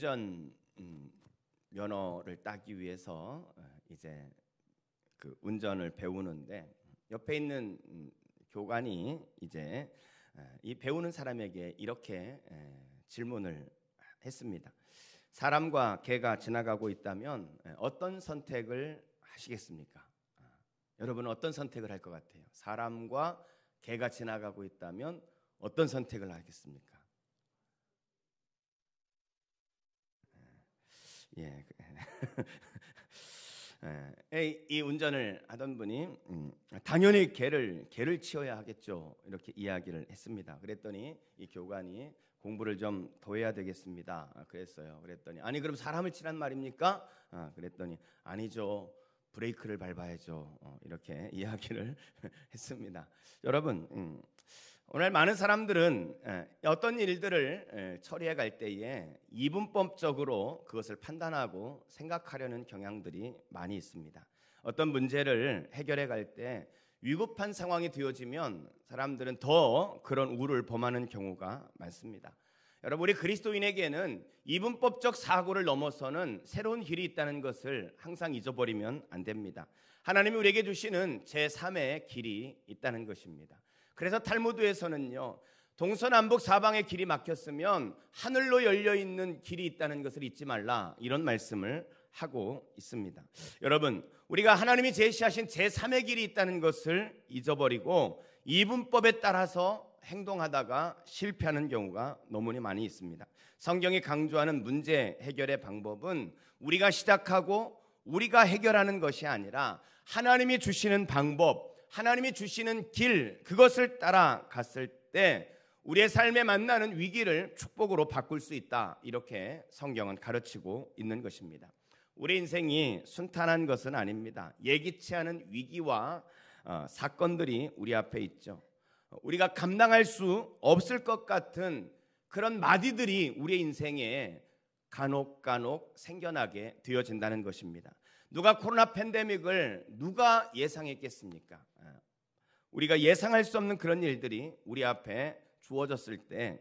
운전 면허를 따기 위해서 이제 그 운전을 배우는데 옆에 있는 교관이 이제 이 배우는 사람에게 이렇게 질문을 했습니다. 사람과 개가 지나가고 있다면 어떤 선택을 하시겠습니까? 여러분은 어떤 선택을 할 것 같아요? 사람과 개가 지나가고 있다면 어떤 선택을 하겠습니까? 예. 이 운전을 하던 분이 당연히 개를 치워야 하겠죠, 이렇게 이야기를 했습니다. 그랬더니 이 교관이 공부를 좀 더 해야 되겠습니다 그랬어요. 그랬더니 아니 그럼 사람을 치란 말입니까? 그랬더니 아니죠, 브레이크를 밟아야죠, 이렇게 이야기를 했습니다. 여러분, 오늘 많은 사람들은 어떤 일들을 처리해 갈 때에 이분법적으로 그것을 판단하고 생각하려는 경향들이 많이 있습니다. 어떤 문제를 해결해 갈 때 위급한 상황이 되어지면 사람들은 더 그런 우를 범하는 경우가 많습니다. 여러분, 우리 그리스도인에게는 이분법적 사고를 넘어서는 새로운 길이 있다는 것을 항상 잊어버리면 안 됩니다. 하나님이 우리에게 주시는 제3의 길이 있다는 것입니다. 그래서 탈무드에서는요, 동서남북 사방의 길이 막혔으면 하늘로 열려있는 길이 있다는 것을 잊지 말라, 이런 말씀을 하고 있습니다. 여러분, 우리가 하나님이 제시하신 제3의 길이 있다는 것을 잊어버리고 이분법에 따라서 행동하다가 실패하는 경우가 너무나 많이 있습니다. 성경이 강조하는 문제 해결의 방법은 우리가 시작하고 우리가 해결하는 것이 아니라 하나님이 주시는 방법, 하나님이 주시는 길, 그것을 따라갔을 때 우리의 삶에 만나는 위기를 축복으로 바꿀 수 있다, 이렇게 성경은 가르치고 있는 것입니다. 우리 인생이 순탄한 것은 아닙니다. 예기치 않은 위기와 사건들이 우리 앞에 있죠. 우리가 감당할 수 없을 것 같은 그런 마디들이 우리의 인생에 간혹 생겨나게 되어진다는 것입니다. 누가 코로나 팬데믹을 누가 예상했겠습니까? 우리가 예상할 수 없는 그런 일들이 우리 앞에 주어졌을 때,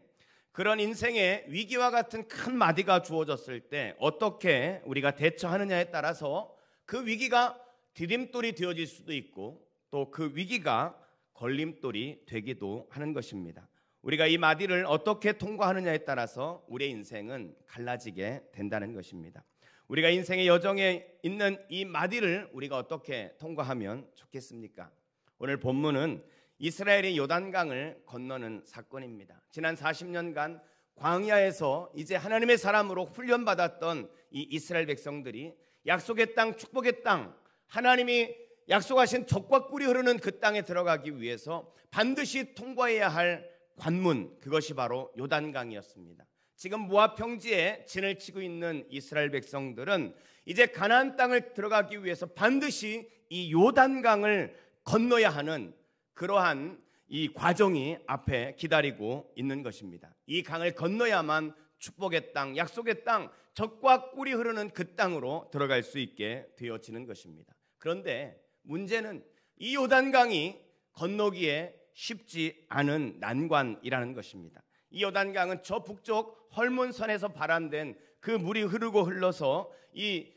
그런 인생의 위기와 같은 큰 마디가 주어졌을 때 어떻게 우리가 대처하느냐에 따라서 그 위기가 디딤돌이 되어질 수도 있고 또 그 위기가 걸림돌이 되기도 하는 것입니다. 우리가 이 마디를 어떻게 통과하느냐에 따라서 우리의 인생은 갈라지게 된다는 것입니다. 우리가 인생의 여정에 있는 이 마디를 우리가 어떻게 통과하면 좋겠습니까? 오늘 본문은 이스라엘이 요단강을 건너는 사건입니다. 지난 40년간 광야에서 이제 하나님의 사람으로 훈련받았던 이 이스라엘 백성들이 약속의 땅, 축복의 땅, 하나님이 약속하신 젖과 꿀이 흐르는 그 땅에 들어가기 위해서 반드시 통과해야 할 관문, 그것이 바로 요단강이었습니다. 지금 모압 평지에 진을 치고 있는 이스라엘 백성들은 이제 가나안 땅을 들어가기 위해서 반드시 이 요단강을 건너야 하는 그러한 이 과정이 앞에 기다리고 있는 것입니다. 이 강을 건너야만 축복의 땅, 약속의 땅, 젖과 꿀이 흐르는 그 땅으로 들어갈 수 있게 되어지는 것입니다. 그런데 문제는 이 요단강이 건너기에 쉽지 않은 난관이라는 것입니다. 이 요단강은 저 북쪽 헐몬선에서 발암된 그 물이 흘러서 이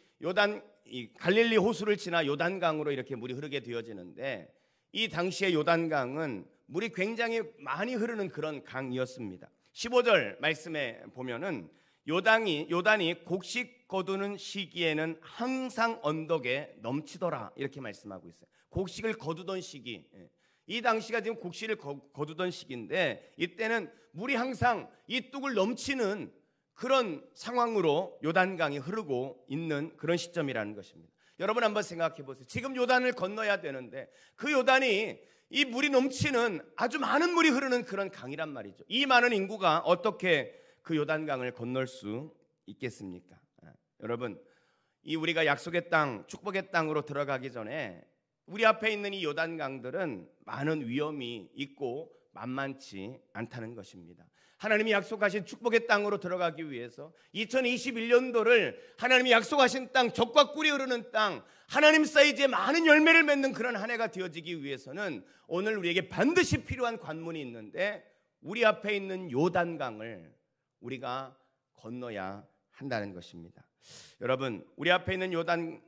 갈릴리 호수를 지나 요단강으로 이렇게 물이 흐르게 되어지는데, 이 당시의 요단강은 물이 굉장히 많이 흐르는 그런 강이었습니다. 15절 말씀에 보면은 요단이 곡식 거두는 시기에는 항상 언덕에 넘치더라, 이렇게 말씀하고 있어요. 곡식을 거두던 시기, 이 당시가 지금 곡식을 거두던 시기인데 이때는 물이 항상 이 뚝을 넘치는 그런 상황으로 요단강이 흐르고 있는 그런 시점이라는 것입니다. 여러분 한번 생각해 보세요. 지금 요단을 건너야 되는데 그 요단이 이 물이 넘치는 아주 많은 물이 흐르는 그런 강이란 말이죠. 이 많은 인구가 어떻게 그 요단강을 건널 수 있겠습니까? 여러분, 이 우리가 약속의 땅, 축복의 땅으로 들어가기 전에 우리 앞에 있는 이 요단강들은 많은 위험이 있고 만만치 않다는 것입니다. 하나님이 약속하신 축복의 땅으로 들어가기 위해서 2021년도를 하나님이 약속하신 땅, 젖과 꿀이 흐르는 땅, 하나님 사이즈의 많은 열매를 맺는 그런 한 해가 되어지기 위해서는 오늘 우리에게 반드시 필요한 관문이 있는데 우리 앞에 있는 요단강을 우리가 건너야 한다는 것입니다. 여러분, 우리 앞에 있는 요단,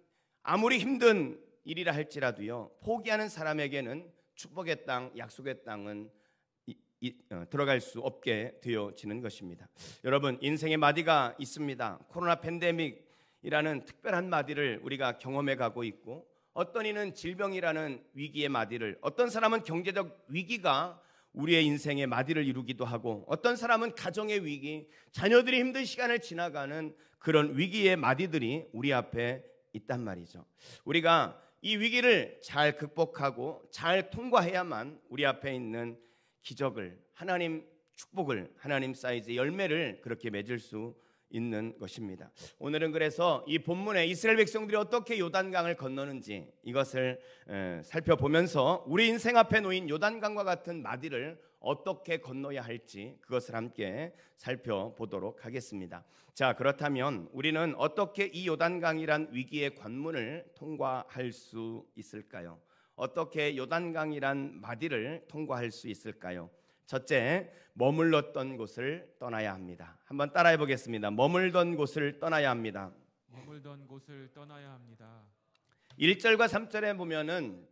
아무리 힘든 일이라 할지라도요, 포기하는 사람에게는 축복의 땅, 약속의 땅은 들어갈 수 없게 되어지는 것입니다. 여러분, 인생의 마디가 있습니다. 코로나 팬데믹이라는 특별한 마디를 우리가 경험해 가고 있고, 어떤 이는 질병이라는 위기의 마디를, 어떤 사람은 경제적 위기가 우리의 인생의 마디를 이루기도 하고, 어떤 사람은 가정의 위기, 자녀들이 힘든 시간을 지나가는 그런 위기의 마디들이 우리 앞에 있단 말이죠. 우리가 이 위기를 잘 극복하고 잘 통과해야만 우리 앞에 있는 기적을, 하나님 축복을, 하나님 사이즈의 열매를 그렇게 맺을 수 있는 것입니다. 오늘은 그래서 이 본문에 이스라엘 백성들이 어떻게 요단강을 건너는지 이것을 살펴보면서 우리 인생 앞에 놓인 요단강과 같은 마디를 어떻게 건너야 할지 그것을 함께 살펴보도록 하겠습니다. 자, 그렇다면 우리는 어떻게 이 요단강이란 위기의 관문을 통과할 수 있을까요? 어떻게 요단강이란 마디를 통과할 수 있을까요? 첫째, 머물렀던 곳을 떠나야 합니다. 한번 따라해 보겠습니다. 머물던 곳을 떠나야 합니다. 머물던 곳을 떠나야 합니다. 1절과 3절에 보면은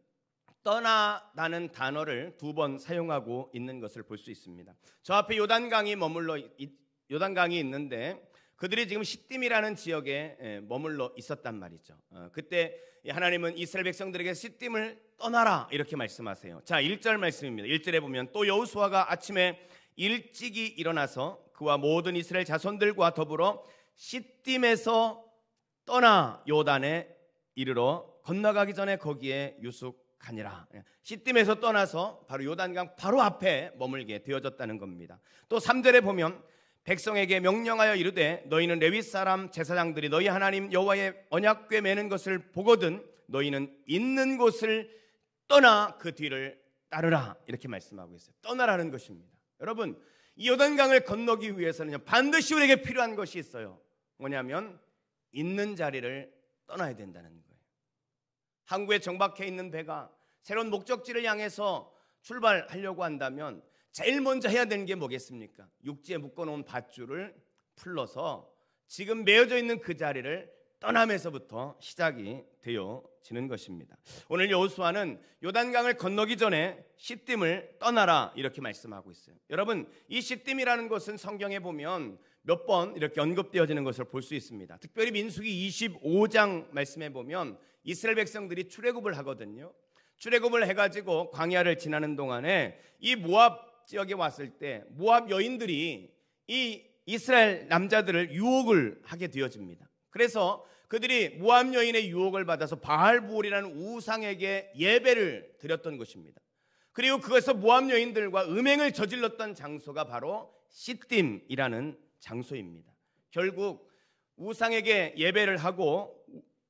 떠나라는 단어를 2번 사용하고 있는 것을 볼 수 있습니다. 저 앞에 요단강이 요단강이 있는데 그들이 지금 시딤이라는 지역에 머물러 있었단 말이죠. 그때 하나님은 이스라엘 백성들에게 시딤을 떠나라 이렇게 말씀하세요. 자, 1절 말씀입니다. 1절에 보면 또 여호수아가 아침에 일찍이 일어나서 그와 모든 이스라엘 자손들과 더불어 시딤에서 떠나 요단에 이르러 건너가기 전에 거기에 유숙하니라. 시딤에서 떠나서 바로 요단강 바로 앞에 머물게 되어졌다는 겁니다. 또 3절에 보면 백성에게 명령하여 이르되 너희는 레위 사람 제사장들이 너희 하나님 여호와의 언약궤 매는 것을 보거든 너희는 있는 곳을 떠나 그 뒤를 따르라 이렇게 말씀하고 있어요. 떠나라는 것입니다. 여러분, 이 요단강을 건너기 위해서는 반드시 우리에게 필요한 것이 있어요. 뭐냐면 있는 자리를 떠나야 된다는 거예요. 항구에 정박해 있는 배가 새로운 목적지를 향해서 출발하려고 한다면 제일 먼저 해야 되는 게 뭐겠습니까? 육지에 묶어놓은 밧줄을 풀러서 지금 메어져 있는 그 자리를 떠나면서부터 시작이 되어지는 것입니다. 오늘 여호수아는 요단강을 건너기 전에 시딤을 떠나라 이렇게 말씀하고 있어요. 여러분, 이 시딤이라는 것은 성경에 보면 몇 번 이렇게 언급되어지는 것을 볼 수 있습니다. 특별히 민수기 25장 말씀에 보면 이스라엘 백성들이 출애굽을 하거든요. 출애굽을 해가지고 광야를 지나는 동안에 이 모압 지역에 왔을 때 모압 여인들이 이 이스라엘 남자들을 유혹을 하게 되어집니다. 그래서 그들이 모압 여인의 유혹을 받아서 바알부올이라는 우상에게 예배를 드렸던 것입니다. 그리고 그것에서 모압 여인들과 음행을 저질렀던 장소가 바로 시딤이라는 장소입니다. 결국 우상에게 예배를 하고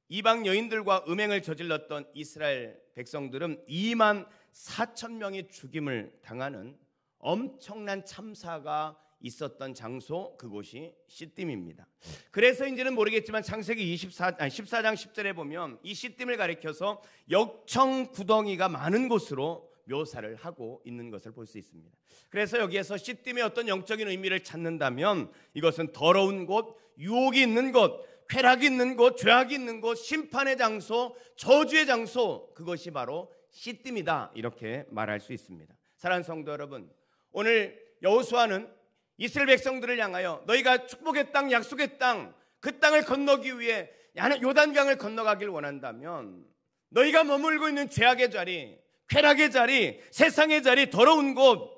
이방 여인들과 음행을 저질렀던 이스라엘 백성들은 2만 4천 명이 죽임을 당하는 엄청난 참사가 있었던 장소, 그곳이 시딤입니다. 그래서 인지는 모르겠지만 창세기 14장 10절에 보면 이 시딤을 가리켜서 역청구덩이가 많은 곳으로 묘사를 하고 있는 것을 볼 수 있습니다. 그래서 여기에서 시딤의 어떤 영적인 의미를 찾는다면 이것은 더러운 곳, 유혹이 있는 곳, 쾌락이 있는 곳, 죄악이 있는 곳, 심판의 장소, 저주의 장소, 그것이 바로 시딤이다 이렇게 말할 수 있습니다. 사랑하는 성도 여러분, 오늘 여호수아는 이스라엘 백성들을 향하여 너희가 축복의 땅, 약속의 땅, 그 땅을 건너기 위해 요단강을 건너가길 원한다면 너희가 머물고 있는 죄악의 자리, 쾌락의 자리, 세상의 자리, 더러운 곳,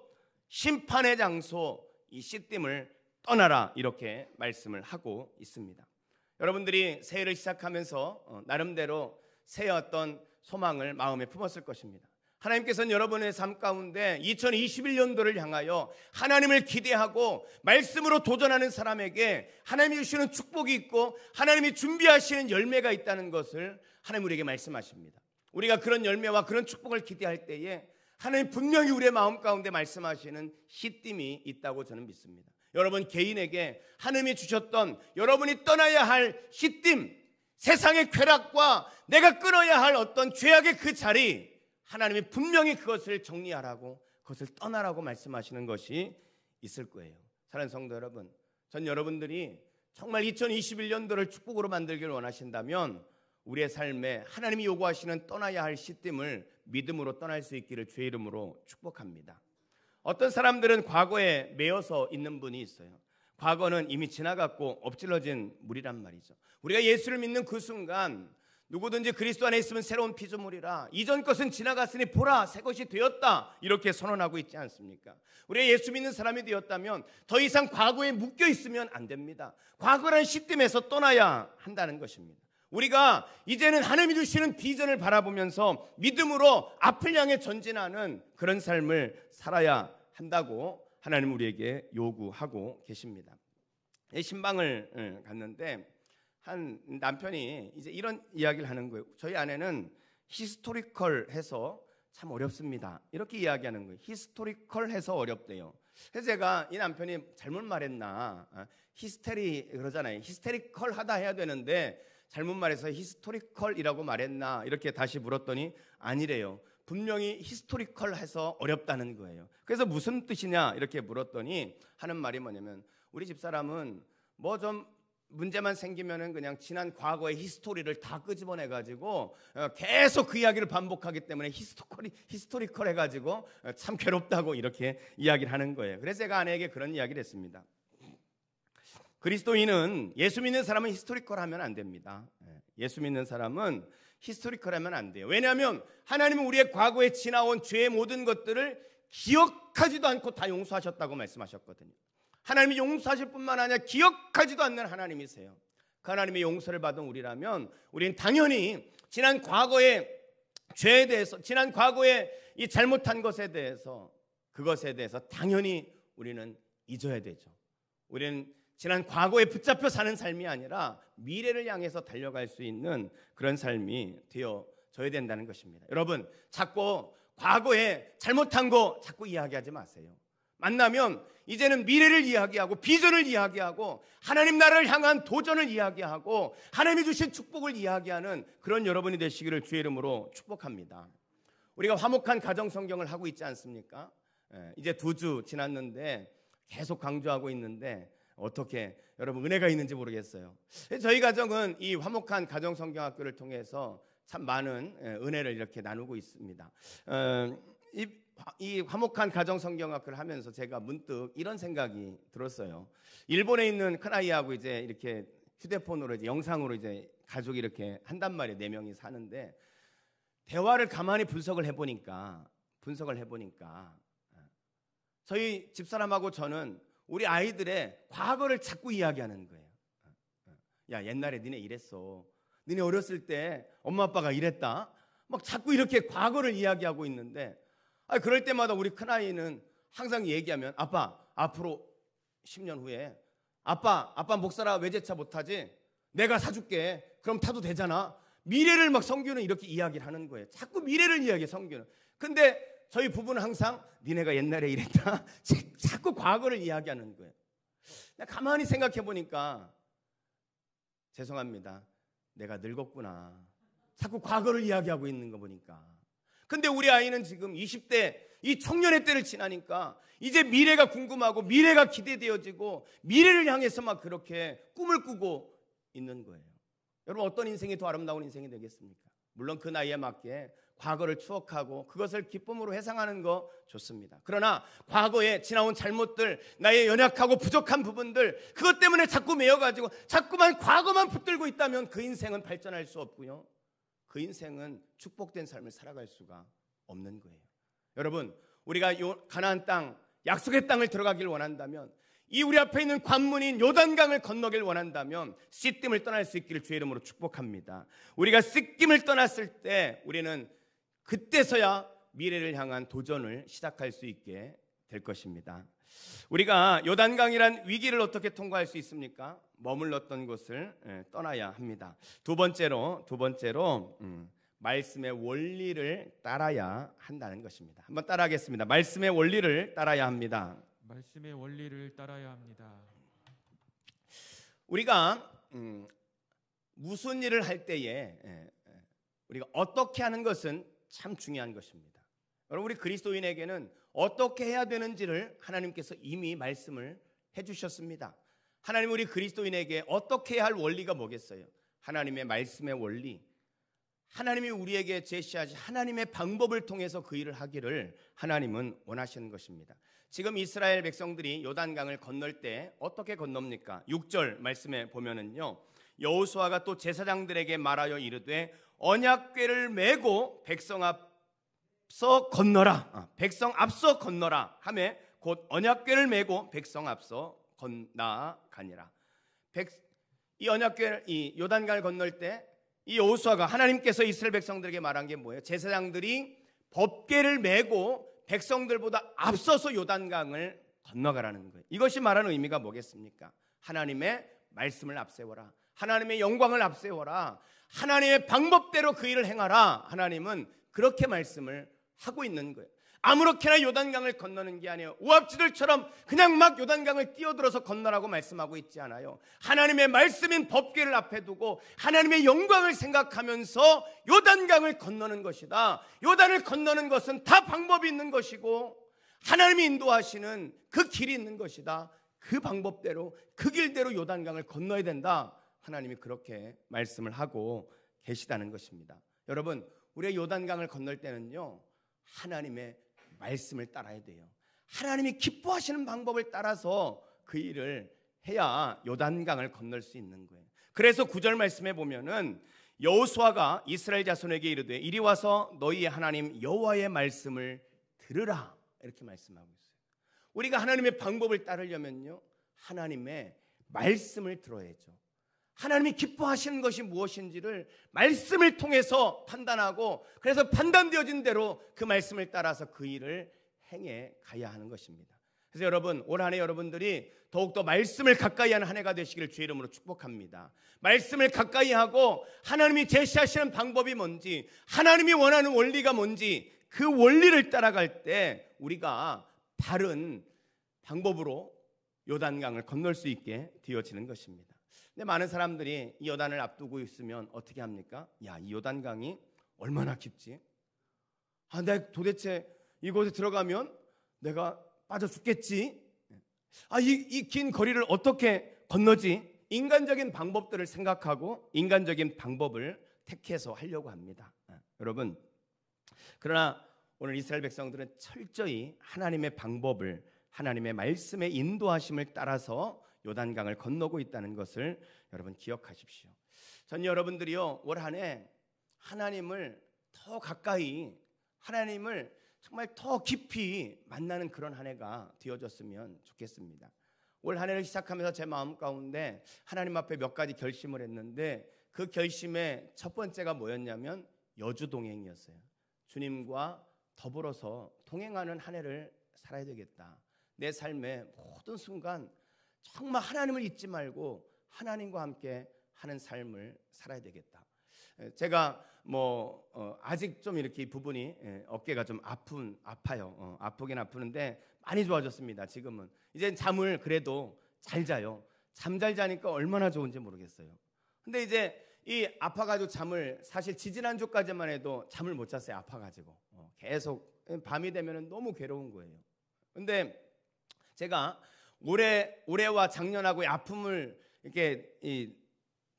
심판의 장소, 이 시딤을 떠나라 이렇게 말씀을 하고 있습니다. 여러분들이 새해를 시작하면서 나름대로 새해 어떤 소망을 마음에 품었을 것입니다. 하나님께서는 여러분의 삶 가운데 2021년도를 향하여 하나님을 기대하고 말씀으로 도전하는 사람에게 하나님이 주시는 축복이 있고 하나님이 준비하시는 열매가 있다는 것을 하나님 우리에게 말씀하십니다. 우리가 그런 열매와 그런 축복을 기대할 때에 하나님 분명히 우리의 마음 가운데 말씀하시는 시딤이 있다고 저는 믿습니다. 여러분 개인에게 하나님이 주셨던 여러분이 떠나야 할 시딤, 세상의 쾌락과 내가 끊어야 할 어떤 죄악의 그 자리, 하나님이 분명히 그것을 정리하라고, 그것을 떠나라고 말씀하시는 것이 있을 거예요. 사랑하는 성도 여러분, 전 여러분들이 정말 2021년도를 축복으로 만들기를 원하신다면 우리의 삶에 하나님이 요구하시는 떠나야 할 시점을 믿음으로 떠날 수 있기를 주의 이름으로 축복합니다. 어떤 사람들은 과거에 매여서 있는 분이 있어요. 과거는 이미 지나갔고 엎질러진 물이란 말이죠. 우리가 예수를 믿는 그 순간 누구든지 그리스도 안에 있으면 새로운 피조물이라 이전 것은 지나갔으니 보라 새 것이 되었다 이렇게 선언하고 있지 않습니까? 우리가 예수 믿는 사람이 되었다면 더 이상 과거에 묶여 있으면 안 됩니다. 과거라는 시점에서 떠나야 한다는 것입니다. 우리가 이제는 하나님이 주시는 비전을 바라보면서 믿음으로 앞을 향해 전진하는 그런 삶을 살아야 한다고 하나님 우리에게 요구하고 계십니다. 신방을 갔는데 한 남편이 이제 이런 이야기를 하는 거예요. 저희 아내는 히스토리컬해서 참 어렵습니다. 이렇게 이야기하는 거예요. 히스토리컬해서 어렵대요. 그래서 제가 이 남편이 잘못 말했나? 히스테리 그러잖아요. 히스테리컬하다 해야 되는데 잘못 말해서 히스토리컬이라고 말했나? 이렇게 다시 물었더니 아니래요. 분명히 히스토리컬해서 어렵다는 거예요. 그래서 무슨 뜻이냐? 이렇게 물었더니 하는 말이 뭐냐면 우리 집사람은 뭐 좀 문제만 생기면은 그냥 지난 과거의 히스토리를 다 끄집어내 가지고 계속 그 이야기를 반복하기 때문에 히스토리컬 해가지고 참 괴롭다고 이렇게 이야기를 하는 거예요. 그래서 제가 아내에게 그런 이야기를 했습니다. 그리스도인은 예수 믿는 사람은 히스토리컬 하면 안 됩니다. 예수 믿는 사람은 히스토리컬 하면 안 돼요. 왜냐하면 하나님은 우리의 과거에 지나온 죄의 모든 것들을 기억하지도 않고 다 용서하셨다고 말씀하셨거든요. 하나님이 용서하실 뿐만 아니라 기억하지도 않는 하나님이세요. 그 하나님의 용서를 받은 우리라면 우리는 당연히 지난 과거의 죄에 대해서, 지난 과거의 이 잘못한 것에 대해서, 그것에 대해서 당연히 우리는 잊어야 되죠. 우리는 지난 과거에 붙잡혀 사는 삶이 아니라 미래를 향해서 달려갈 수 있는 그런 삶이 되어져야 된다는 것입니다. 여러분, 자꾸 과거에 잘못한 거 자꾸 이야기하지 마세요. 만나면 이제는 미래를 이야기하고 비전을 이야기하고 하나님 나라를 향한 도전을 이야기하고 하나님이 주신 축복을 이야기하는 그런 여러분이 되시기를 주의 이름으로 축복합니다. 우리가 화목한 가정 성경을 하고 있지 않습니까? 이제 2주 지났는데 계속 강조하고 있는데 어떻게 여러분 은혜가 있는지 모르겠어요. 저희 가정은 이 화목한 가정 성경학교를 통해서 참 많은 은혜를 이렇게 나누고 있습니다. 이 화목한 가정 성경학교를 하면서 제가 문득 이런 생각이 들었어요. 일본에 있는 큰아이하고 이제 이렇게 휴대폰으로 이제 영상으로 이제 가족이 이렇게 한단 말이에요. 4명이 사는데 대화를 가만히 분석을 해보니까 저희 집사람하고 저는 우리 아이들의 과거를 자꾸 이야기하는 거예요. 야, 옛날에 니네 이랬어. 니네 어렸을 때 엄마 아빠가 이랬다. 막 자꾸 이렇게 과거를 이야기하고 있는데 그럴 때마다 우리 큰아이는 항상 얘기하면 아빠 앞으로 10년 후에 아빠 목사라 외제차 못 타지? 내가 사줄게. 그럼 타도 되잖아. 미래를 막 성규는 이렇게 이야기를 하는 거예요. 자꾸 미래를 이야기해 성규는. 근데 저희 부부는 항상 니네가 옛날에 이랬다. 자꾸 과거를 이야기하는 거예요. 가만히 생각해 보니까 죄송합니다. 내가 늙었구나. 자꾸 과거를 이야기하고 있는 거 보니까. 근데 우리 아이는 지금 20대 이 청년의 때를 지나니까 이제 미래가 궁금하고 미래가 기대되어지고 미래를 향해서 막 그렇게 꿈을 꾸고 있는 거예요. 여러분 어떤 인생이 더 아름다운 인생이 되겠습니까? 물론 그 나이에 맞게 과거를 추억하고 그것을 기쁨으로 회상하는 거 좋습니다. 그러나 과거에 지나온 잘못들, 나의 연약하고 부족한 부분들 그것 때문에 자꾸 매여가지고 자꾸만 과거만 붙들고 있다면 그 인생은 발전할 수 없고요. 그 인생은 축복된 삶을 살아갈 수가 없는 거예요. 여러분 우리가 가나안 땅, 약속의 땅을 들어가길 원한다면 이 우리 앞에 있는 관문인 요단강을 건너길 원한다면 시딤을 떠날 수 있기를 주의 이름으로 축복합니다. 우리가 시딤을 떠났을 때 우리는 그때서야 미래를 향한 도전을 시작할 수 있게 될 것입니다. 우리가 요단강이란 위기를 어떻게 통과할 수 있습니까? 머물렀던 곳을 떠나야 합니다. 두 번째로 말씀의 원리를 따라야 한다는 것입니다. 한번 따라하겠습니다. 말씀의 원리를 따라야 합니다. 말씀의 원리를 따라야 합니다. 우리가 무슨 일을 할 때에 우리가 어떻게 하는 것은 참 중요한 것입니다. 여러분 우리 그리스도인에게는 어떻게 해야 되는지를 하나님께서 이미 말씀을 해주셨습니다. 하나님 우리 그리스도인에게 어떻게 해야 할 원리가 뭐겠어요? 하나님의 말씀의 원리, 하나님이 우리에게 제시하신 하나님의 방법을 통해서 그 일을 하기를 하나님은 원하시는 것입니다. 지금 이스라엘 백성들이 요단강을 건널 때 어떻게 건넙니까? 6절 말씀에 보면은요, 여호수아가 또 제사장들에게 말하여 이르되 언약궤를 메고 백성 앞서 건너라. 백성 앞서 건너라 하매 곧 언약궤를 메고 백성 앞서 나아가니라. 이 언약궤를, 이 요단강을 건널 때 이 여호수아가, 하나님께서 이스라엘 백성들에게 말한 게 뭐예요? 제사장들이 법궤를 메고 백성들보다 앞서서 요단강을 건너가라는 거예요. 이것이 말하는 의미가 뭐겠습니까? 하나님의 말씀을 앞세워라. 하나님의 영광을 앞세워라. 하나님의 방법대로 그 일을 행하라. 하나님은 그렇게 말씀을 하고 있는 거예요. 아무렇게나 요단강을 건너는 게 아니에요. 우압지들처럼 그냥 막 요단강을 뛰어들어서 건너라고 말씀하고 있지 않아요. 하나님의 말씀인 법궤를 앞에 두고 하나님의 영광을 생각하면서 요단강을 건너는 것이다. 요단을 건너는 것은 다 방법이 있는 것이고 하나님이 인도하시는 그 길이 있는 것이다. 그 방법대로, 그 길대로 요단강을 건너야 된다. 하나님이 그렇게 말씀을 하고 계시다는 것입니다. 여러분, 우리가 요단강을 건널 때는요, 하나님의 말씀을 따라야 돼요. 하나님이 기뻐하시는 방법을 따라서 그 일을 해야 요단강을 건널 수 있는 거예요. 그래서 9절 말씀에 보면은 여호수아가 이스라엘 자손에게 이르되 이리 와서 너희의 하나님 여호와의 말씀을 들으라, 이렇게 말씀하고 있어요. 우리가 하나님의 방법을 따르려면요, 하나님의 말씀을 들어야죠. 하나님이 기뻐하시는 것이 무엇인지를 말씀을 통해서 판단하고, 그래서 판단되어진 대로 그 말씀을 따라서 그 일을 행해 가야 하는 것입니다. 그래서 여러분, 올 한 해 여러분들이 더욱더 말씀을 가까이 하는 한 해가 되시기를 주의 이름으로 축복합니다. 말씀을 가까이 하고 하나님이 제시하시는 방법이 뭔지, 하나님이 원하는 원리가 뭔지, 그 원리를 따라갈 때 우리가 바른 방법으로 요단강을 건널 수 있게 되어지는 것입니다. 근데 많은 사람들이 이 요단을 앞두고 있으면 어떻게 합니까? 야, 이 요단강이 얼마나 깊지? 내가 도대체 이곳에 들어가면 내가 빠져 죽겠지? 이 긴 거리를 어떻게 건너지? 인간적인 방법들을 생각하고 인간적인 방법을 택해서 하려고 합니다. 여러분, 그러나 오늘 이스라엘 백성들은 철저히 하나님의 방법을, 하나님의 말씀의 인도하심을 따라서 요단강을 건너고 있다는 것을 여러분 기억하십시오. 전 여러분들이요, 올 한 해 하나님을 더 가까이, 하나님을 정말 더 깊이 만나는 그런 한 해가 되어졌으면 좋겠습니다. 올 한 해를 시작하면서 제 마음 가운데 하나님 앞에 몇 가지 결심을 했는데, 그 결심의 첫 번째가 뭐였냐면 여주동행이었어요. 주님과 더불어서 동행하는 한 해를 살아야 되겠다. 내 삶의 모든 순간 정말 하나님을 잊지 말고 하나님과 함께 하는 삶을 살아야 되겠다. 제가 아직 좀 이렇게 부분이 어깨가 좀 아파요. 아프긴 아프는데 많이 좋아졌습니다. 지금은 이제 잠을 그래도 잘 자요. 잠 잘 자니까 얼마나 좋은지 모르겠어요. 근데 이제 이 아파가지고 잠을, 사실 지지난주까지만 해도 잠을 못 잤어요. 아파가지고 계속 밤이 되면 너무 괴로운 거예요. 근데 제가 올해와 작년하고의 아픔을 이렇게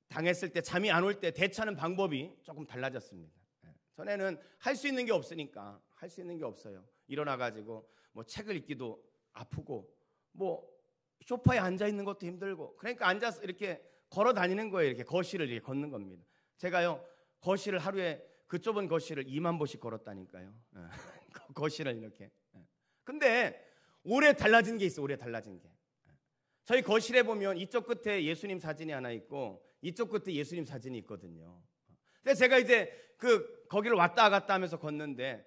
당했을 때, 잠이 안 올 때 대처하는 방법이 조금 달라졌습니다. 전에는 할 수 있는 게 없으니까, 할 수 있는 게 없어요. 일어나가지고 책을 읽기도 아프고, 소파에 앉아 있는 것도 힘들고, 그러니까 앉아서 이렇게 걸어 다니는 거예요. 이렇게 거실을 이렇게 걷는 겁니다. 제가요, 거실을 하루에, 그 좁은 거실을 2만 보씩 걸었다니까요. 거실을 이렇게. 근데 올해 달라진 게 있어. 올해 달라진 게. 저희 거실에 보면 이쪽 끝에 예수님 사진이 하나 있고 이쪽 끝에 예수님 사진이 있거든요. 근데 제가 이제 거기를 왔다 갔다 하면서 걷는데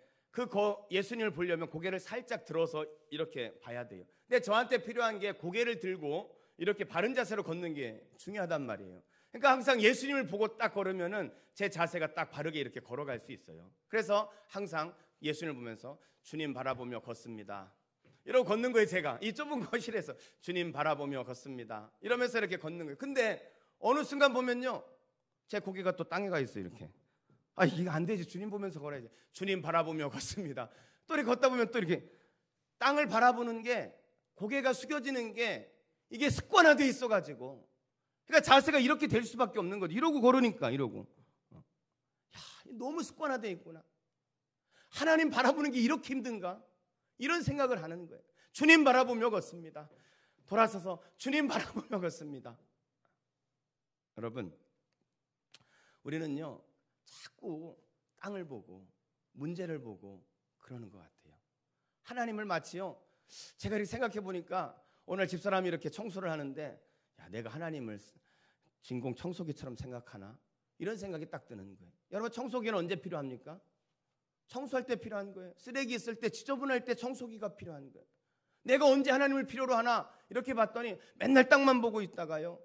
예수님을 보려면 고개를 살짝 들어서 이렇게 봐야 돼요. 근데 저한테 필요한 게 고개를 들고 이렇게 바른 자세로 걷는 게 중요하단 말이에요. 그러니까 항상 예수님을 보고 딱 걸으면은 제 자세가 딱 바르게 이렇게 걸어갈 수 있어요. 그래서 항상 예수님을 보면서 주님 바라보며 걷습니다. 이러고 걷는 거예요. 제가 이 좁은 거실에서 주님 바라보며 걷습니다. 이러면서 이렇게 걷는 거예요. 근데 어느 순간 보면요, 제 고개가 또 땅에 가 있어요. 이렇게. 이거 안 되지. 주님 보면서 걸어야지. 주님 바라보며 걷습니다. 또 이렇게 걷다 보면 또 이렇게 땅을 바라보는 게, 고개가 숙여지는 게 이게 습관화되어 있어가지고, 그러니까 자세가 이렇게 될 수밖에 없는 거죠. 이러고 걸으니까 이러고. 야, 너무 습관화되어 있구나. 하나님 바라보는 게 이렇게 힘든가? 이런 생각을 하는 거예요. 주님 바라보며 걷습니다. 돌아서서 주님 바라보며 걷습니다. 여러분, 우리는요 자꾸 땅을 보고 문제를 보고 그러는 것 같아요. 하나님을 마치요, 제가 이렇게 생각해 보니까 오늘 집사람이 이렇게 청소를 하는데, 야, 내가 하나님을 진공 청소기처럼 생각하나? 이런 생각이 딱 드는 거예요. 여러분, 청소기는 언제 필요합니까? 청소할 때 필요한 거예요. 쓰레기 있을 때, 지저분할 때 청소기가 필요한 거예요. 내가 언제 하나님을 필요로 하나? 이렇게 봤더니 맨날 땅만 보고 있다가요,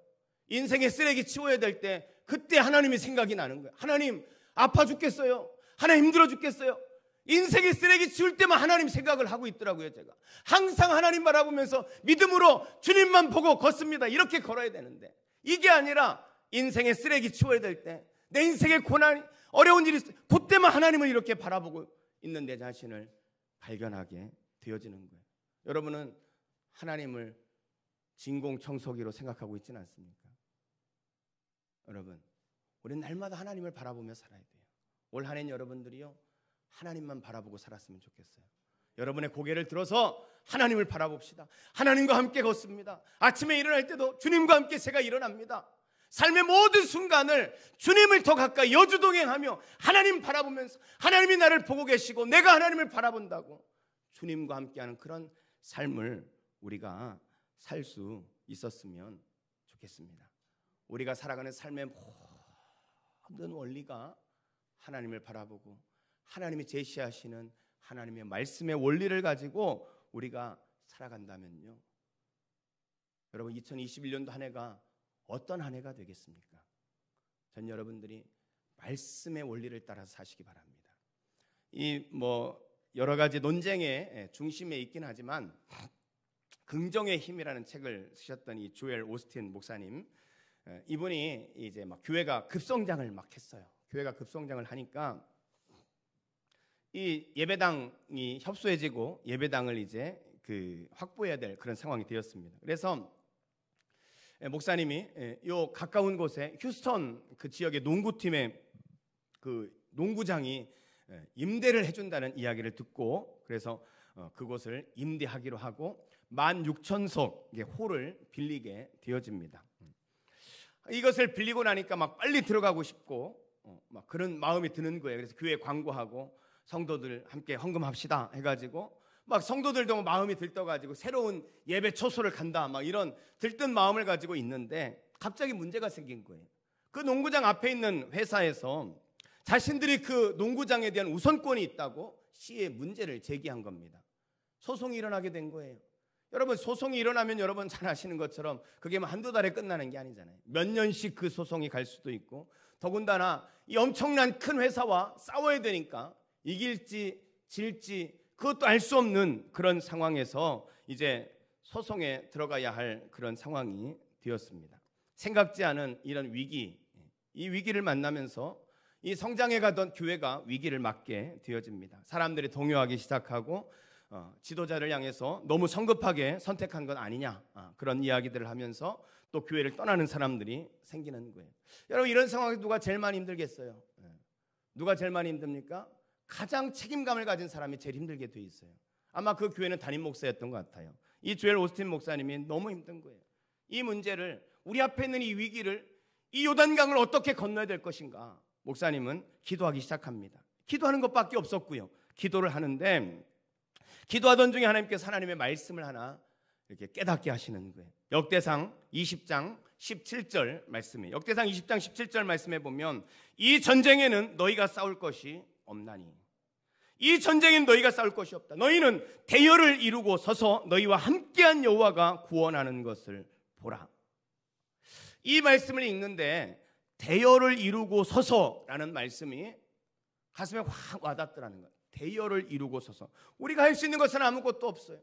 인생의 쓰레기 치워야 될 때 그때 하나님이 생각이 나는 거예요. 하나님, 아파 죽겠어요. 하나님, 힘들어 죽겠어요. 인생의 쓰레기 치울 때만 하나님 생각을 하고 있더라고요. 제가 항상 하나님 바라보면서 믿음으로 주님만 보고 걷습니다. 이렇게 걸어야 되는데, 이게 아니라 인생의 쓰레기 치워야 될 때, 내 인생의 고난, 어려운 일이 있을 때 그때만 하나님을 이렇게 바라보고 있는 내 자신을 발견하게 되어지는 거예요. 여러분은 하나님을 진공청소기로 생각하고 있지는 않습니까? 여러분, 우리는 날마다 하나님을 바라보며 살아야 돼요. 올 한 해는 여러분들이요, 하나님만 바라보고 살았으면 좋겠어요. 여러분의 고개를 들어서 하나님을 바라봅시다. 하나님과 함께 걷습니다. 아침에 일어날 때도 주님과 함께 제가 일어납니다. 삶의 모든 순간을 주님을 더 가까이 여주동행하며 하나님 바라보면서, 하나님이 나를 보고 계시고 내가 하나님을 바라본다고 주님과 함께하는 그런 삶을 우리가 살 수 있었으면 좋겠습니다. 우리가 살아가는 삶의 모든 원리가 하나님을 바라보고 하나님이 제시하시는 하나님의 말씀의 원리를 가지고 우리가 살아간다면요, 여러분, 2021년도 한 해가 어떤 한 해가 되겠습니까? 전 여러분들이 말씀의 원리를 따라서 사시기 바랍니다. 이 여러 가지 논쟁의 중심에 있긴 하지만 긍정의 힘이라는 책을 쓰셨던 이 조엘 오스틴 목사님, 이분이 이제 막 교회가 급성장을 막 했어요. 교회가 급성장을 하니까 이 예배당이 협소해지고 예배당을 이제 확보해야 될 그런 상황이 되었습니다. 그래서 목사님이 요 가까운 곳에 휴스턴 그 지역의 농구팀의 그 농구장이 임대를 해준다는 이야기를 듣고, 그래서 그곳을 임대하기로 하고 16,000석의 홀을 빌리게 되어집니다. 이것을 빌리고 나니까 막 빨리 들어가고 싶고 막 그런 마음이 드는 거예요. 그래서 교회 광고하고 성도들 함께 헌금합시다 해가지고 막 성도들도 마음이 들떠가지고 새로운 예배 초소를 간다, 막 이런 들뜬 마음을 가지고 있는데 갑자기 문제가 생긴 거예요. 그 농구장 앞에 있는 회사에서 자신들이 그 농구장에 대한 우선권이 있다고 시에 문제를 제기한 겁니다. 소송이 일어나게 된 거예요. 여러분, 소송이 일어나면 여러분 잘 아시는 것처럼 그게 한두 달에 끝나는 게 아니잖아요. 몇 년씩 그 소송이 갈 수도 있고, 더군다나 이 엄청난 큰 회사와 싸워야 되니까 이길지 질지 그것도 알 수 없는 그런 상황에서 이제 소송에 들어가야 할 그런 상황이 되었습니다. 생각지 않은 이런 위기, 이 위기를 만나면서 이 성장해 가던 교회가 위기를 맞게 되어집니다. 사람들이 동요하기 시작하고 지도자를 향해서 너무 성급하게 선택한 건 아니냐, 그런 이야기들을 하면서 또 교회를 떠나는 사람들이 생기는 거예요. 여러분, 이런 상황에서 누가 제일 많이 힘들겠어요? 누가 제일 많이 힘듭니까? 가장 책임감을 가진 사람이 제일 힘들게 돼 있어요. 아마 그 교회는 담임 목사였던 것 같아요. 이 조엘 오스틴 목사님이 너무 힘든 거예요. 이 문제를, 우리 앞에 있는 이 위기를, 이 요단강을 어떻게 건너야 될 것인가, 목사님은 기도하기 시작합니다. 기도하는 것밖에 없었고요. 기도를 하는데 기도하던 중에 하나님께서 하나님의 말씀을 하나 이렇게 깨닫게 하시는 거예요. 역대상 20장 17절 말씀이에요. 역대상 20장 17절 말씀에 보면 이 전쟁에는 너희가 싸울 것이 없나니, 이 전쟁에는 너희가 싸울 것이 없다. 너희는 대열을 이루고 서서 너희와 함께한 여호와가 구원하는 것을 보라. 이 말씀을 읽는데 대열을 이루고 서서라는 말씀이 가슴에 확 와닿더라는 거예요. 대열을 이루고 서서. 우리가 할 수 있는 것은 아무것도 없어요.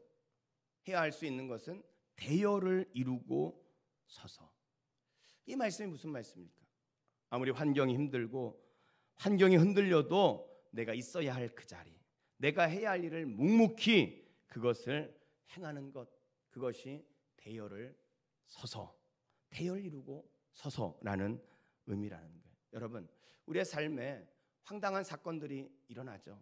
해야 할 수 있는 것은 대열을 이루고 서서. 이 말씀이 무슨 말씀입니까? 아무리 환경이 힘들고 환경이 흔들려도 내가 있어야 할 그 자리, 내가 해야 할 일을 묵묵히 그것을 행하는 것, 그것이 대열을 서서, 대열 이루고 서서라는 의미라는 거예요. 여러분, 우리의 삶에 황당한 사건들이 일어나죠.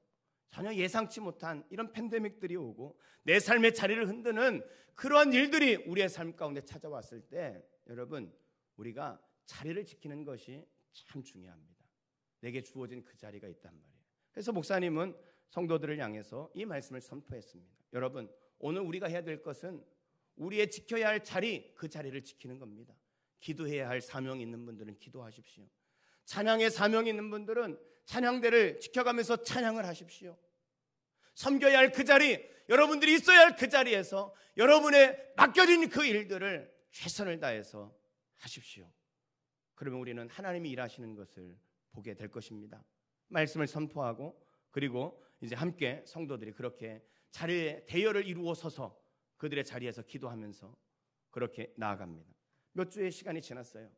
전혀 예상치 못한 이런 팬데믹들이 오고 내 삶의 자리를 흔드는 그러한 일들이 우리의 삶 가운데 찾아왔을 때 여러분, 우리가 자리를 지키는 것이 참 중요합니다. 내게 주어진 그 자리가 있단 말이에요. 그래서 목사님은 성도들을 향해서 이 말씀을 선포했습니다. 여러분, 오늘 우리가 해야 될 것은 우리의 지켜야 할 자리, 그 자리를 지키는 겁니다. 기도해야 할 사명이 있는 분들은 기도하십시오. 찬양의 사명이 있는 분들은 찬양대를 지켜가면서 찬양을 하십시오. 섬겨야 할 그 자리, 여러분들이 있어야 할 그 자리에서 여러분의 맡겨진 그 일들을 최선을 다해서 하십시오. 그러면 우리는 하나님이 일하시는 것을 보게 될 것입니다. 말씀을 선포하고 그리고 이제 함께 성도들이 그렇게 자리에 대열을 이루어 서서 그들의 자리에서 기도하면서 그렇게 나아갑니다. 몇 주의 시간이 지났어요.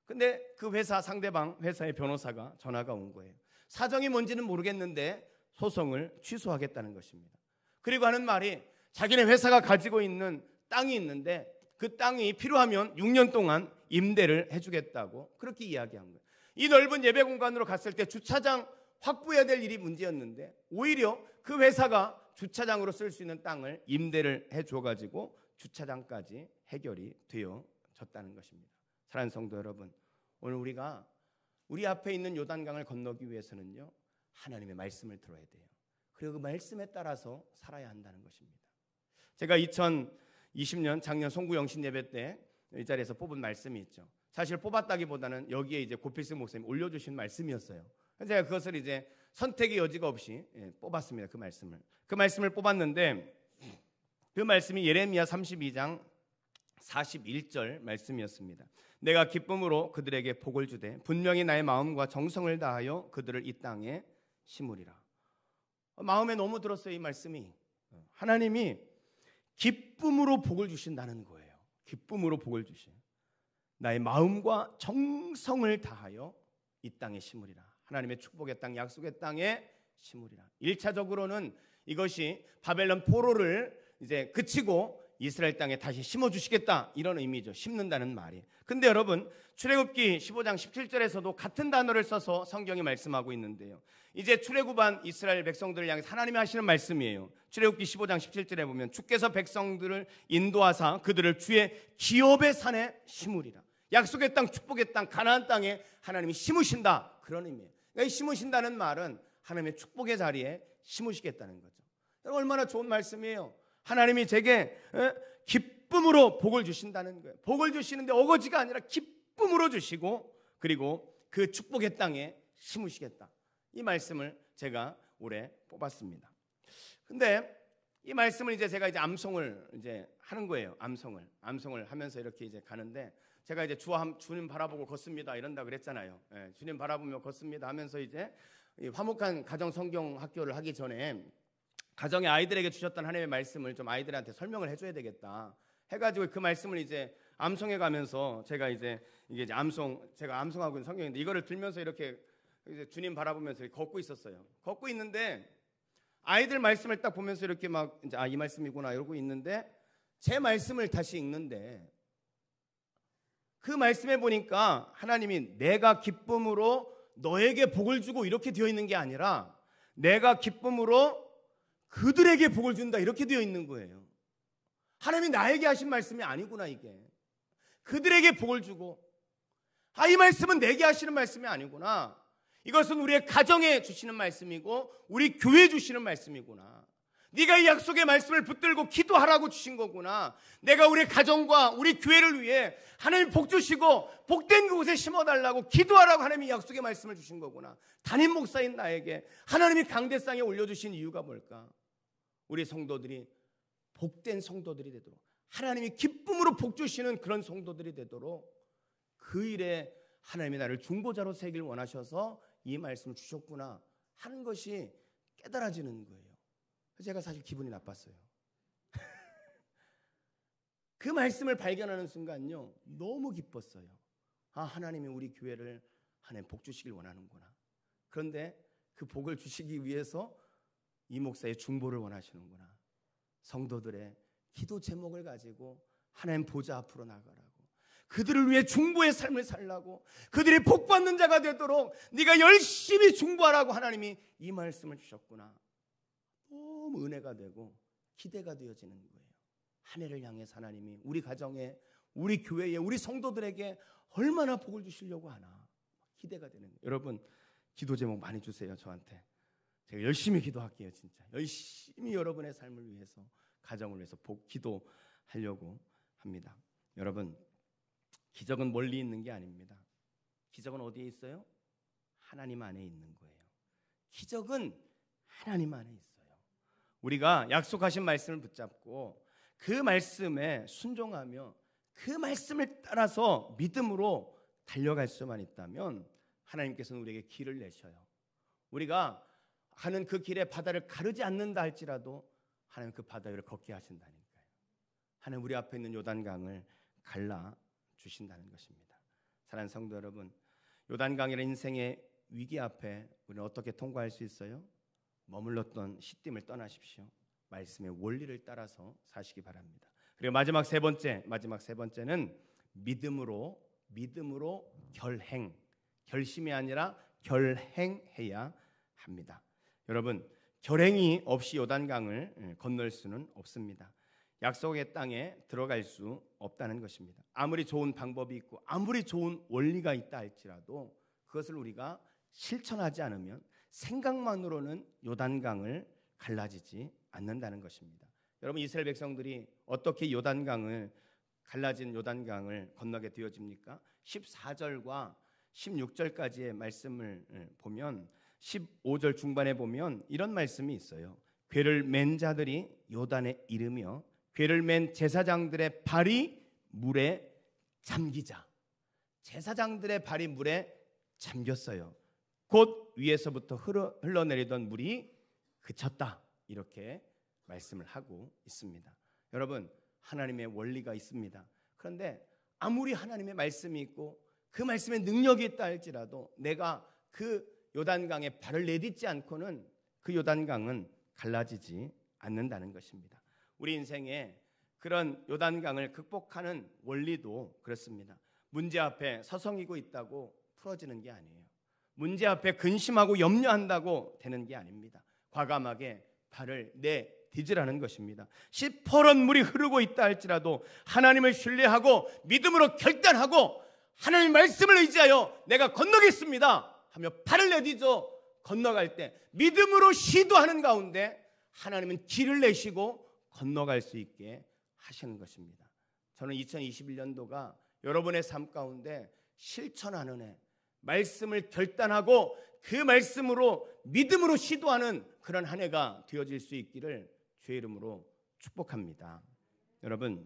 근데 그 회사 상대방 회사의 변호사가 전화가 온 거예요. 사정이 뭔지는 모르겠는데 소송을 취소하겠다는 것입니다. 그리고 하는 말이 자기네 회사가 가지고 있는 땅이 있는데 그 땅이 필요하면 6년 동안 임대를 해주겠다고 그렇게 이야기한 거예요. 이 넓은 예배 공간으로 갔을 때 주차장 확보해야 될 일이 문제였는데 오히려 그 회사가 주차장으로 쓸 수 있는 땅을 임대를 해줘가지고 주차장까지 해결이 되어졌다는 것입니다. 사랑하는 성도 여러분, 오늘 우리가 우리 앞에 있는 요단강을 건너기 위해서는요, 하나님의 말씀을 들어야 돼요. 그리고 그 말씀에 따라서 살아야 한다는 것입니다. 제가 2020년 작년 송구영신 예배 때 이 자리에서 뽑은 말씀이 있죠. 사실 뽑았다기보다는 여기에 이제 고필승 목사님 올려주신 말씀이었어요. 제가 그것을 이제 선택의 여지가 없이 뽑았습니다. 그 말씀을 뽑았는데 그 말씀이 예레미야 32장 41절 말씀이었습니다. 내가 기쁨으로 그들에게 복을 주되 분명히 나의 마음과 정성을 다하여 그들을 이 땅에 심으리라. 마음에 너무 들었어요. 이 말씀이 하나님이 기쁨으로 복을 주신다는 거예요. 기쁨으로 복을 주신 나의 마음과 정성을 다하여 이 땅에 심으리라. 하나님의 축복의 땅, 약속의 땅에 심으리라. 1차적으로는 이것이 바벨론 포로를 이제 그치고 이스라엘 땅에 다시 심어주시겠다, 이런 의미죠. 심는다는 말이. 근데 여러분, 출애굽기 15장 17절에서도 같은 단어를 써서 성경이 말씀하고 있는데요, 이제 출애굽한 이스라엘 백성들을 향해서 하나님이 하시는 말씀이에요. 출애굽기 15장 17절에 보면 주께서 백성들을 인도하사 그들을 주의 기업의 산에 심으리라. 약속의 땅, 축복의 땅, 가나안 땅에 하나님이 심으신다, 그런 의미예요. 그러니까 이 심으신다는 말은 하나님의 축복의 자리에 심으시겠다는 거죠. 얼마나 좋은 말씀이에요. 하나님이 제게 기쁨으로 복을 주신다는 거예요. 복을 주시는데 어거지가 아니라 기쁨으로 주시고 그리고 그 축복의 땅에 심으시겠다. 이 말씀을 제가 올해 뽑았습니다. 근데 이 말씀을 이제 제가 이제 암송을 이제 하는 거예요. 암송을 하면서 이렇게 이제 가는데 제가 이제 주님 바라보고 걷습니다 이런다 그랬잖아요. 주님 바라보며 걷습니다 하면서 이제 화목한 가정 성경 학교를 하기 전에 가정의 아이들에게 주셨던 하나님의 말씀을 좀 아이들한테 설명을 해줘야 되겠다 해가지고 그 말씀을 이제 암송해 가면서 제가 이제 이게 이제 제가 암송하고 있는 성경인데 이거를 들면서 이렇게 이제 주님 바라보면서 걷고 있었어요. 걷고 있는데 아이들 말씀을 딱 보면서 이렇게 막 이제 이 말씀이구나 이러고 있는데 제 말씀을 다시 읽는데 그 말씀에 보니까 하나님이 내가 기쁨으로 너에게 복을 주고 이렇게 되어 있는 게 아니라 내가 기쁨으로 그들에게 복을 준다 이렇게 되어 있는 거예요. 하나님이 나에게 하신 말씀이 아니구나 이게. 그들에게 복을 주고 이 말씀은 내게 하시는 말씀이 아니구나. 이것은 우리의 가정에 주시는 말씀이고 우리 교회에 주시는 말씀이구나. 네가 이 약속의 말씀을 붙들고 기도하라고 주신 거구나. 내가 우리 가정과 우리 교회를 위해 하나님 복 주시고 복된 그곳에 심어달라고 기도하라고 하나님이 약속의 말씀을 주신 거구나. 담임 목사인 나에게 하나님이 강대상에 올려주신 이유가 뭘까? 우리 성도들이 복된 성도들이 되도록 하나님이 기쁨으로 복 주시는 그런 성도들이 되도록 그 일에 하나님이 나를 중보자로 세기를 원하셔서 이 말씀을 주셨구나 하는 것이 깨달아지는 거예요. 제가 사실 기분이 나빴어요. 그 말씀을 발견하는 순간요 너무 기뻤어요. 하나님이 우리 교회를 하나님 복 주시길 원하는구나. 그런데 그 복을 주시기 위해서 이 목사의 중보를 원하시는구나. 성도들의 기도 제목을 가지고 하나님 보좌 앞으로 나가라고, 그들을 위해 중보의 삶을 살라고, 그들이 복받는 자가 되도록 네가 열심히 중보하라고 하나님이 이 말씀을 주셨구나. 너무 은혜가 되고 기대가 되어지는 거예요. 한 해를 향해서 하나님이 우리 가정에, 우리 교회에, 우리 성도들에게 얼마나 복을 주시려고 하나 기대가 되는 거예요. 여러분 기도 제목 많이 주세요. 저한테. 제가 열심히 기도할게요. 진짜 열심히 여러분의 삶을 위해서, 가정을 위해서 기도하려고 합니다. 여러분, 기적은 멀리 있는 게 아닙니다. 기적은 어디에 있어요? 하나님 안에 있는 거예요. 기적은 하나님 안에 있어요. 우리가 약속하신 말씀을 붙잡고 그 말씀에 순종하며 그 말씀을 따라서 믿음으로 달려갈 수만 있다면 하나님께서는 우리에게 길을 내셔요. 우리가 가는 그 길에 바다를 가르지 않는다 할지라도 하나님 그 바다 위를 걷게 하신다니까요. 하나님 우리 앞에 있는 요단강을 갈라 주신다는 것입니다. 사랑하는 성도 여러분, 요단강이라는 인생의 위기 앞에 우리는 어떻게 통과할 수 있어요? 머물렀던 시딤을 떠나십시오. 말씀의 원리를 따라서 사시기 바랍니다. 그리고 마지막 세 번째는 믿음으로 결행, 결심이 아니라 결행해야 합니다. 여러분, 결행이 없이 요단강을 건널 수는 없습니다. 약속의 땅에 들어갈 수 없다는 것입니다. 아무리 좋은 방법이 있고 아무리 좋은 원리가 있다 할지라도 그것을 우리가 실천하지 않으면 생각만으로는 요단강을 갈라지지 않는다는 것입니다. 여러분, 이스라엘 백성들이 어떻게 갈라진 요단강을 건너게 되어집니까? 14절과 16절까지의 말씀을 보면, 15절 중반에 보면 이런 말씀이 있어요. 궤를 맨 자들이 요단에 이르며 궤를 맨 제사장들의 발이 물에 잠기자. 제사장들의 발이 물에 잠겼어요. 곧 위에서부터 흘러내리던 물이 그쳤다. 이렇게 말씀을 하고 있습니다. 여러분, 하나님의 원리가 있습니다. 그런데 아무리 하나님의 말씀이 있고 그 말씀에 능력이 있다 할지라도 내가 그 요단강에 발을 내딛지 않고는 그 요단강은 갈라지지 않는다는 것입니다. 우리 인생에 그런 요단강을 극복하는 원리도 그렇습니다. 문제 앞에 서성이고 있다고 풀어지는 게 아니에요. 문제 앞에 근심하고 염려한다고 되는 게 아닙니다. 과감하게 발을 내딛으라는 것입니다. 시퍼런 물이 흐르고 있다 할지라도 하나님을 신뢰하고 믿음으로 결단하고 하나님의 말씀을 의지하여 내가 건너겠습니다 하며 발을 내딛어 건너갈 때 믿음으로 시도하는 가운데 하나님은 길을 내시고 건너갈 수 있게 하시는 것입니다. 저는 2021년도가 여러분의 삶 가운데 실천하는 해, 말씀을 결단하고 그 말씀으로 믿음으로 시도하는 그런 한 해가 되어질 수 있기를 주의 이름으로 축복합니다. 여러분,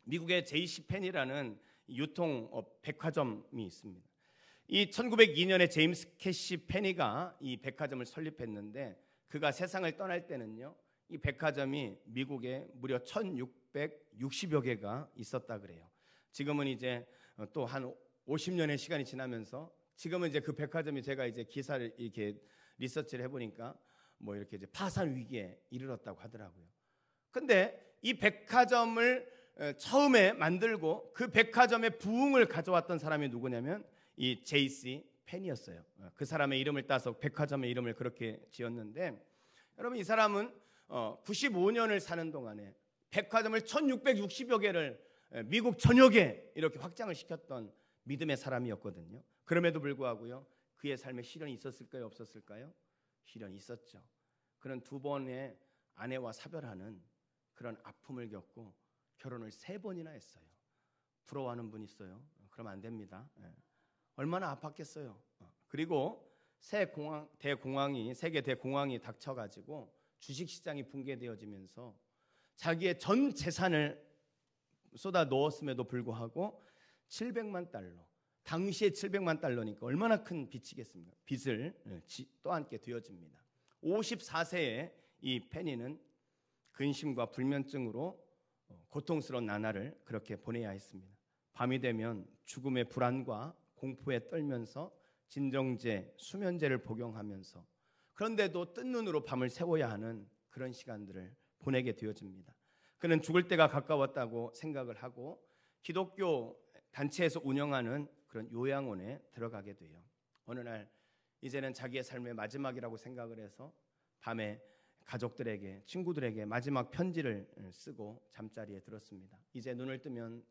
미국의 JC펜이라는 유통업 백화점이 있습니다. 이 1902년에 제임스 캐시 페니가 이 백화점을 설립했는데 그가 세상을 떠날 때는요, 이 백화점이 미국에 무려 1660여 개가 있었다 그래요. 지금은 이제 또 한 50년의 시간이 지나면서 지금은 이제 그 백화점이, 제가 이제 기사를 이렇게 리서치를 해보니까 뭐 이렇게 이제 파산 위기에 이르렀다고 하더라고요. 근데 이 백화점을 처음에 만들고 그 백화점의 부흥을 가져왔던 사람이 누구냐면 이 J.C. 펜이었어요. 그 사람의 이름을 따서 백화점의 이름을 그렇게 지었는데, 여러분, 이 사람은 95년을 사는 동안에 백화점을 1660여 개를 미국 전역에 이렇게 확장을 시켰던 믿음의 사람이었거든요. 그럼에도 불구하고요, 그의 삶에 시련이 있었을까요, 없었을까요? 시련이 있었죠. 그는 2번의 아내와 사별하는 그런 아픔을 겪고 결혼을 3번이나 했어요. 부러워하는 분 있어요? 그러면 안 됩니다. 얼마나 아팠겠어요. 그리고 세계 대공황이 닥쳐가지고 주식시장이 붕괴되어지면서 자기의 전 재산을 쏟아 넣었음에도 불구하고 700만 달러, 당시에 700만 달러니까 얼마나 큰 빚이겠습니까? 빚을 떠안게 되어집니다. 54세에 이 페니는 근심과 불면증으로 고통스러운 나날을 그렇게 보내야 했습니다. 밤이 되면 죽음의 불안과 공포에 떨면서 진정제, 수면제를 복용하면서, 그런데도 뜬 눈으로 밤을 새워야 하는 그런 시간들을 보내게 되어집니다. 그는 죽을 때가 가까웠다고 생각을 하고 기독교 단체에서 운영하는 그런 요양원에 들어가게 돼요. 어느 날 이제는 자기의 삶의 마지막이라고 생각을 해서 밤에 가족들에게, 친구들에게 마지막 편지를 쓰고 잠자리에 들었습니다. 이제 눈을 뜨면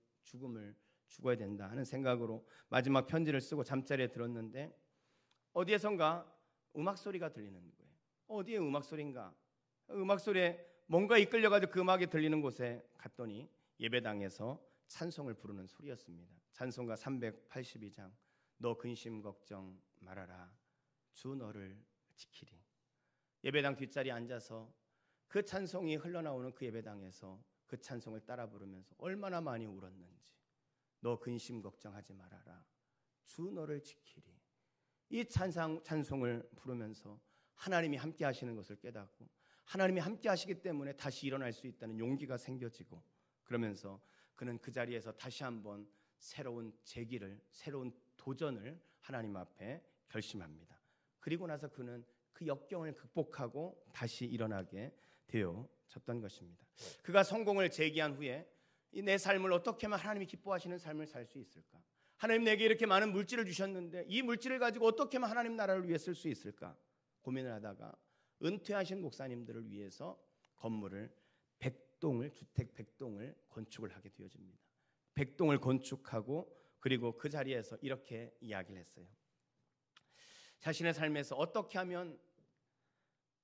죽어야 된다 하는 생각으로 마지막 편지를 쓰고 잠자리에 들었는데 어디에선가 음악 소리가 들리는 거예요. 어디에 음악 소리인가? 음악 소리에 뭔가 이끌려가지고 그 음악이 들리는 곳에 갔더니 예배당에서 찬송을 부르는 소리였습니다. 찬송가 382장 너 근심 걱정 말아라 주 너를 지키리. 예배당 뒷자리에 앉아서 그 찬송이 흘러나오는 그 예배당에서 그 찬송을 따라 부르면서 얼마나 많이 울었는지. 너 근심 걱정하지 말아라 주 너를 지키리. 이 찬송을 부르면서 하나님이 함께 하시는 것을 깨닫고 하나님이 함께 하시기 때문에 다시 일어날 수 있다는 용기가 생겨지고, 그러면서 그는 그 자리에서 다시 한번 새로운 재기를, 새로운 도전을 하나님 앞에 결심합니다. 그리고 나서 그는 그 역경을 극복하고 다시 일어나게 되어졌던 것입니다. 그가 성공을 제기한 후에 이 내 삶을 어떻게 하면 하나님이 기뻐하시는 삶을 살 수 있을까? 하나님 내게 이렇게 많은 물질을 주셨는데 이 물질을 가지고 어떻게 하면 하나님 나라를 위해 쓸 수 있을까? 고민을 하다가 은퇴하신 목사님들을 위해서 건물을 100동을, 주택 100동을 건축을 하게 되어집니다. 100동을 건축하고 그리고 그 자리에서 이렇게 이야기를 했어요. 자신의 삶에서 어떻게 하면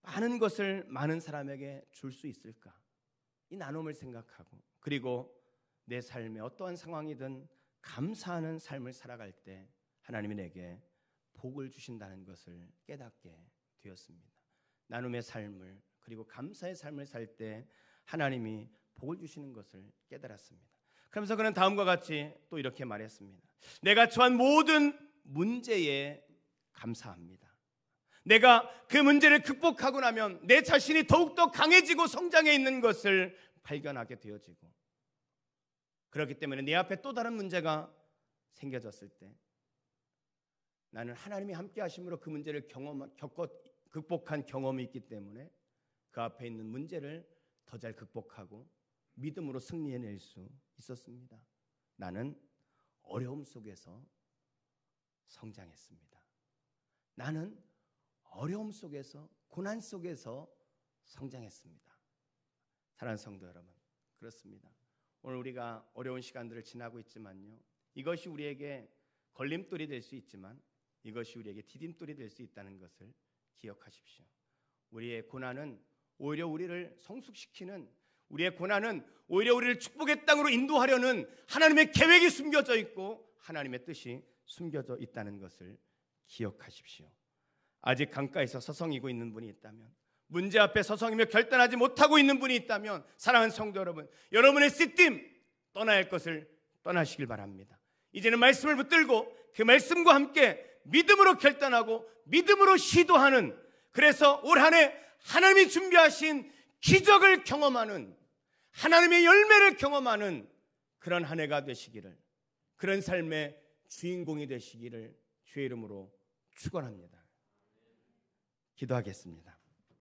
많은 것을 많은 사람에게 줄 수 있을까? 이 나눔을 생각하고, 그리고 내 삶에 어떠한 상황이든 감사하는 삶을 살아갈 때 하나님이 내게 복을 주신다는 것을 깨닫게 되었습니다. 나눔의 삶을, 그리고 감사의 삶을 살 때 하나님이 복을 주시는 것을 깨달았습니다. 그러면서 그는 다음과 같이 또 이렇게 말했습니다. 내가 처한 모든 문제에 감사합니다. 내가 그 문제를 극복하고 나면 내 자신이 더욱더 강해지고 성장해 있는 것을 발견하게 되어지고, 그렇기 때문에 내 앞에 또 다른 문제가 생겨졌을 때 나는 하나님이 함께 하심으로 그 문제를 극복한 경험이 있기 때문에 그 앞에 있는 문제를 더 잘 극복하고 믿음으로 승리해낼 수 있었습니다. 나는 어려움 속에서 성장했습니다. 나는 어려움 속에서, 고난 속에서 성장했습니다. 사랑하는 성도 여러분, 그렇습니다. 오늘 우리가 어려운 시간들을 지나고 있지만요, 이것이 우리에게 걸림돌이 될 수 있지만 이것이 우리에게 디딤돌이 될 수 있다는 것을 기억하십시오. 우리의 고난은 오히려 우리를 성숙시키는, 우리의 고난은 오히려 우리를 축복의 땅으로 인도하려는 하나님의 계획이 숨겨져 있고 하나님의 뜻이 숨겨져 있다는 것을 기억하십시오. 아직 강가에서 서성이고 있는 분이 있다면, 문제 앞에 서성이며 결단하지 못하고 있는 분이 있다면, 사랑하는 성도 여러분, 여러분의 씨팀 떠나야 할 것을 떠나시길 바랍니다. 이제는 말씀을 붙들고 그 말씀과 함께 믿음으로 결단하고 믿음으로 시도하는, 그래서 올 한 해 하나님이 준비하신 기적을 경험하는, 하나님의 열매를 경험하는 그런 한 해가 되시기를, 그런 삶의 주인공이 되시기를 주의 이름으로 축원합니다. 기도하겠습니다.